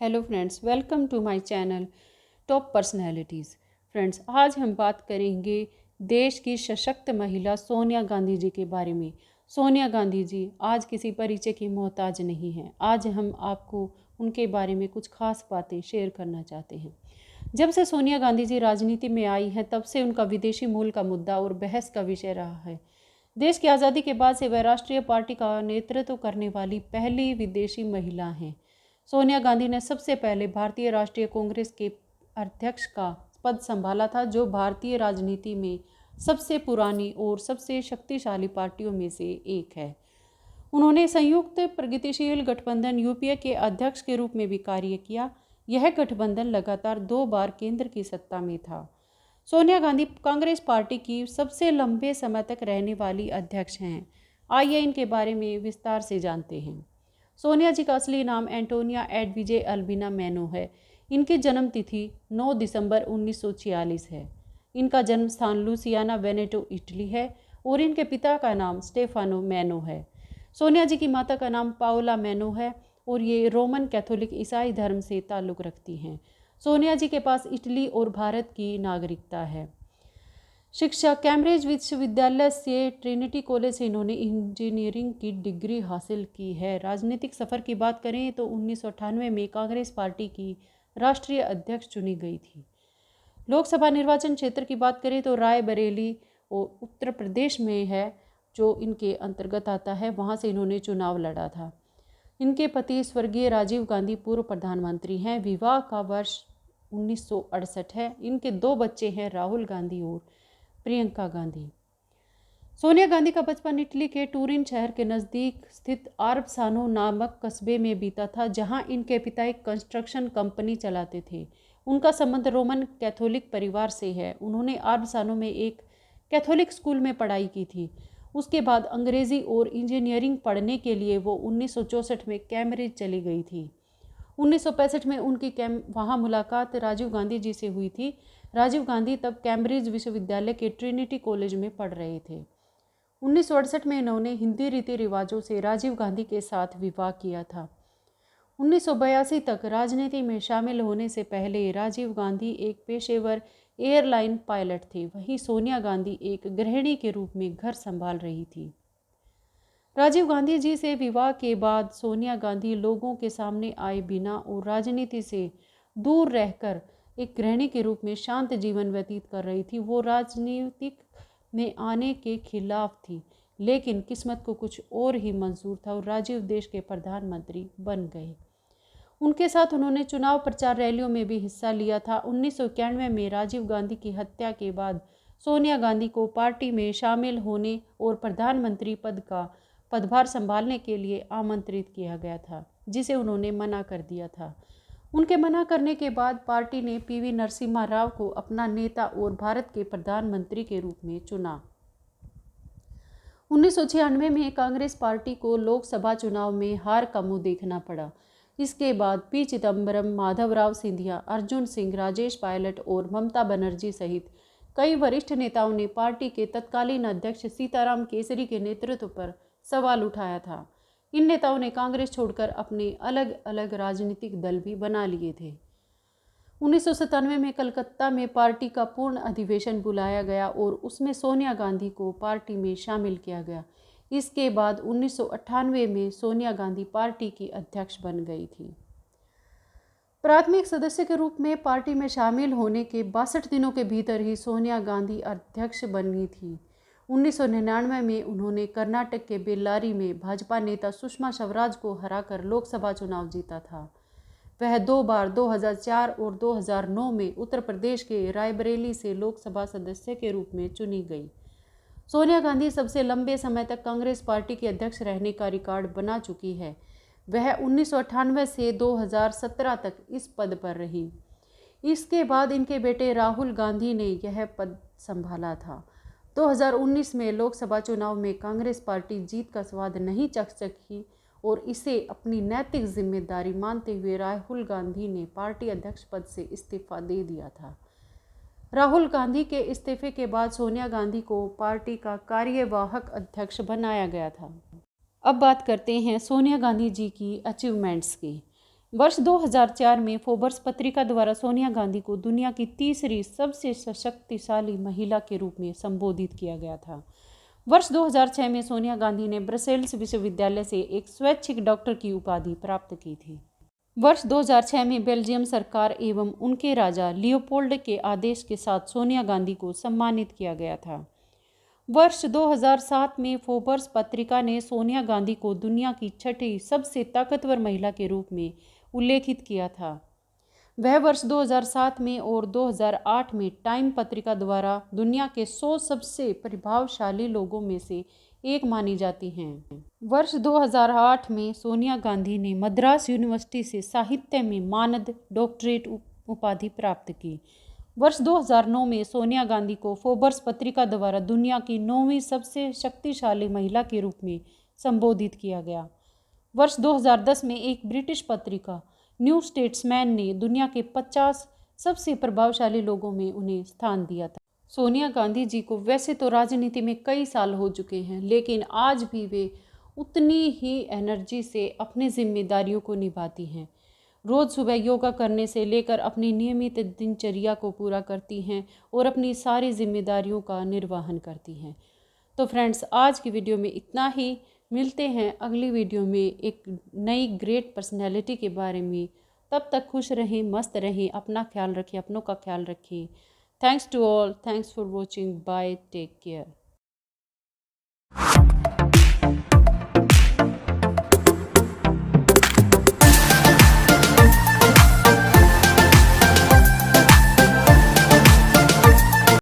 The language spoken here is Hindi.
Hello friends, welcome to my channel top personalities. Friends, आज हम बात करेंगे देश की सशक्त महिला सोनिया गांधी जी के बारे में। सोनिया गांधी जी आज किसी परिचय की मोहताज नहीं हैं। आज हम आपको उनके बारे में कुछ खास बातें शेयर करना चाहते हैं। जब से सोनिया गांधी जी राजनीति में आई हैं, तब से उनका विदेशी मूल का मुद्दा और बहस का विषय रहा है। देश की आज़ादी के बाद से वह राष्ट्रीय पार्टी का नेतृत्व करने वाली पहली विदेशी महिला हैं। सोनिया गांधी ने सबसे पहले भारतीय राष्ट्रीय कांग्रेस के अध्यक्ष का पद संभाला था, जो भारतीय राजनीति में सबसे पुरानी और सबसे शक्तिशाली पार्टियों में से एक है। उन्होंने संयुक्त प्रगतिशील गठबंधन यूपीए के अध्यक्ष के रूप में भी कार्य किया। यह गठबंधन लगातार 2 बार केंद्र की सत्ता में था। सोनिया गांधी कांग्रेस पार्टी की सबसे लंबे समय तक रहने वाली अध्यक्ष हैं। आइए इनके बारे में विस्तार से जानते हैं। सोनिया जी का असली नाम एंटोनिया एडविजे अल्बिना मैनो है। इनकी जन्म तिथि 9 दिसंबर 1946 है। इनका जन्म स्थान लुसियाना वेनेटो, इटली है और इनके पिता का नाम स्टेफानो मैनो है। सोनिया जी की माता का नाम पाओला मैनो है और ये रोमन कैथोलिक ईसाई धर्म से ताल्लुक़ रखती हैं। सोनिया जी के पास इटली और भारत की नागरिकता है। शिक्षा कैम्ब्रिज विश्वविद्यालय से ट्रिनिटी कॉलेज से इन्होंने इंजीनियरिंग की डिग्री हासिल की है। राजनीतिक सफ़र की बात करें तो 1998 में कांग्रेस पार्टी की राष्ट्रीय अध्यक्ष चुनी गई थी। लोकसभा निर्वाचन क्षेत्र की बात करें तो रायबरेली और उत्तर प्रदेश में है, जो इनके अंतर्गत आता है। वहाँ से इन्होंने चुनाव लड़ा था। इनके पति स्वर्गीय राजीव गांधी पूर्व प्रधानमंत्री हैं। विवाह का वर्ष 1968 है। इनके 2 बच्चे हैं, राहुल गांधी और प्रियंका गांधी। सोनिया गांधी का बचपन इटली के टूरिन शहर के नज़दीक स्थित आर्बसानो नामक कस्बे में बीता था, जहां इनके पिता एक कंस्ट्रक्शन कंपनी चलाते थे। उनका संबंध रोमन कैथोलिक परिवार से है। उन्होंने आर्बसानो में एक कैथोलिक स्कूल में पढ़ाई की थी। उसके बाद अंग्रेज़ी और इंजीनियरिंग पढ़ने के लिए वो 1964 में कैम्ब्रिज चली गई थी। 1965 में उनकी वहाँ मुलाकात राजीव गांधी जी से हुई थी। राजीव गांधी तब कैम्ब्रिज विश्वविद्यालय के ट्रिनिटी कॉलेज में पढ़ रहे थे। 1968 में इन्होंने हिंदी रीति रिवाजों से राजीव गांधी के साथ विवाह किया था। 1982 तक राजनीति में शामिल होने से पहले राजीव गांधी एक पेशेवर एयरलाइन पायलट थे। वहीं सोनिया गांधी एक गृहिणी के रूप में घर संभाल रही थी। राजीव गांधी जी से विवाह के बाद सोनिया गांधी लोगों के सामने आए बिना और राजनीति से दूर रहकर एक गृहिणी के रूप में शांत जीवन व्यतीत कर रही थी। वो राजनीतिक में आने के खिलाफ थी, लेकिन किस्मत को कुछ और ही मंजूर था और राजीव देश के प्रधानमंत्री बन गए। उनके साथ उन्होंने चुनाव प्रचार रैलियों में भी हिस्सा लिया था। 1991 में राजीव गांधी की हत्या के बाद सोनिया गांधी को पार्टी में शामिल होने और प्रधानमंत्री पद का पदभार संभालने के लिए आमंत्रित किया गया था, जिसे उन्होंने मना कर दिया था। उनके मना करने के बाद पार्टी ने पीवी नरसिम्हा राव को अपना नेता और भारत के प्रधानमंत्री के रूप में चुना। 1996 में कांग्रेस पार्टी को लोकसभा चुनाव में हार का मुंह देखना पड़ा। इसके बाद पी चिदम्बरम, माधवराव सिंधिया, अर्जुन सिंह, राजेश पायलट और ममता बनर्जी सहित कई वरिष्ठ नेताओं ने पार्टी के तत्कालीन अध्यक्ष सीताराम केसरी के नेतृत्व पर सवाल उठाया था। इन नेताओं ने कांग्रेस छोड़कर अपने अलग अलग राजनीतिक दल भी बना लिए थे। 1997 में कलकत्ता में पार्टी का पूर्ण अधिवेशन बुलाया गया और उसमें सोनिया गांधी को पार्टी में शामिल किया गया। इसके बाद 1998 में सोनिया गांधी पार्टी की अध्यक्ष बन गई थी। प्राथमिक सदस्य के रूप में पार्टी में शामिल होने के 62 दिनों के भीतर ही सोनिया गांधी अध्यक्ष बनी थी। 1999 में उन्होंने कर्नाटक के बेल्लारी में भाजपा नेता सुषमा स्वराज को हराकर लोकसभा चुनाव जीता था। वह 2 बार 2004 और 2009 में उत्तर प्रदेश के रायबरेली से लोकसभा सदस्य के रूप में चुनी गई। सोनिया गांधी सबसे लंबे समय तक कांग्रेस पार्टी की अध्यक्ष रहने का रिकॉर्ड बना चुकी है। वह 1998 से 2017 तक इस पद पर रही। इसके बाद इनके बेटे राहुल गांधी ने यह पद संभाला था। 2019 में लोकसभा चुनाव में कांग्रेस पार्टी जीत का स्वाद नहीं चख सकी और इसे अपनी नैतिक जिम्मेदारी मानते हुए राहुल गांधी ने पार्टी अध्यक्ष पद से इस्तीफा दे दिया था। राहुल गांधी के इस्तीफे के बाद सोनिया गांधी को पार्टी का कार्यवाहक अध्यक्ष बनाया गया था। अब बात करते हैं सोनिया गांधी जी की अचीवमेंट्स की। वर्ष 2004 में फोर्ब्स पत्रिका द्वारा सोनिया गांधी को दुनिया की तीसरी सबसे शक्तिशाली महिला के रूप में संबोधित किया गया था। वर्ष 2006 में सोनिया गांधी ने ब्रसेल्स विश्वविद्यालय से एक स्वैच्छिक डॉक्टर की उपाधि प्राप्त की थी। वर्ष 2006 में बेल्जियम सरकार एवं उनके राजा लियोपोल्ड के आदेश के साथ सोनिया गांधी को सम्मानित किया गया था। वर्ष 2007 में फोर्ब्स पत्रिका ने सोनिया गांधी को दुनिया की छठी सबसे ताकतवर महिला के रूप में उल्लेखित किया था। वह वर्ष 2007 में और 2008 में टाइम पत्रिका द्वारा दुनिया के 100 सबसे प्रभावशाली लोगों में से एक मानी जाती हैं। वर्ष 2008 में सोनिया गांधी ने मद्रास यूनिवर्सिटी से साहित्य में मानद डॉक्टरेट उपाधि प्राप्त की। वर्ष 2009 में सोनिया गांधी को फोर्ब्स पत्रिका द्वारा दुनिया की 9वीं सबसे शक्तिशाली महिला के रूप में संबोधित किया गया। वर्ष 2010 में एक ब्रिटिश पत्रिका न्यू स्टेट्समैन ने दुनिया के 50 सबसे प्रभावशाली लोगों में उन्हें स्थान दिया था। सोनिया गांधी जी को वैसे तो राजनीति में कई साल हो चुके हैं, लेकिन आज भी वे उतनी ही एनर्जी से अपनी जिम्मेदारियों को निभाती हैं। रोज़ सुबह योगा करने से लेकर अपनी नियमित दिनचर्या को पूरा करती हैं और अपनी सारी जिम्मेदारियों का निर्वहन करती हैं। तो फ्रेंड्स, आज की वीडियो में इतना ही। मिलते हैं अगली वीडियो में एक नई ग्रेट पर्सनैलिटी के बारे में। तब तक खुश रहें, मस्त रहें, अपना ख्याल रखें, अपनों का ख्याल रखें। Thanks to all, thanks for watching, bye, take care.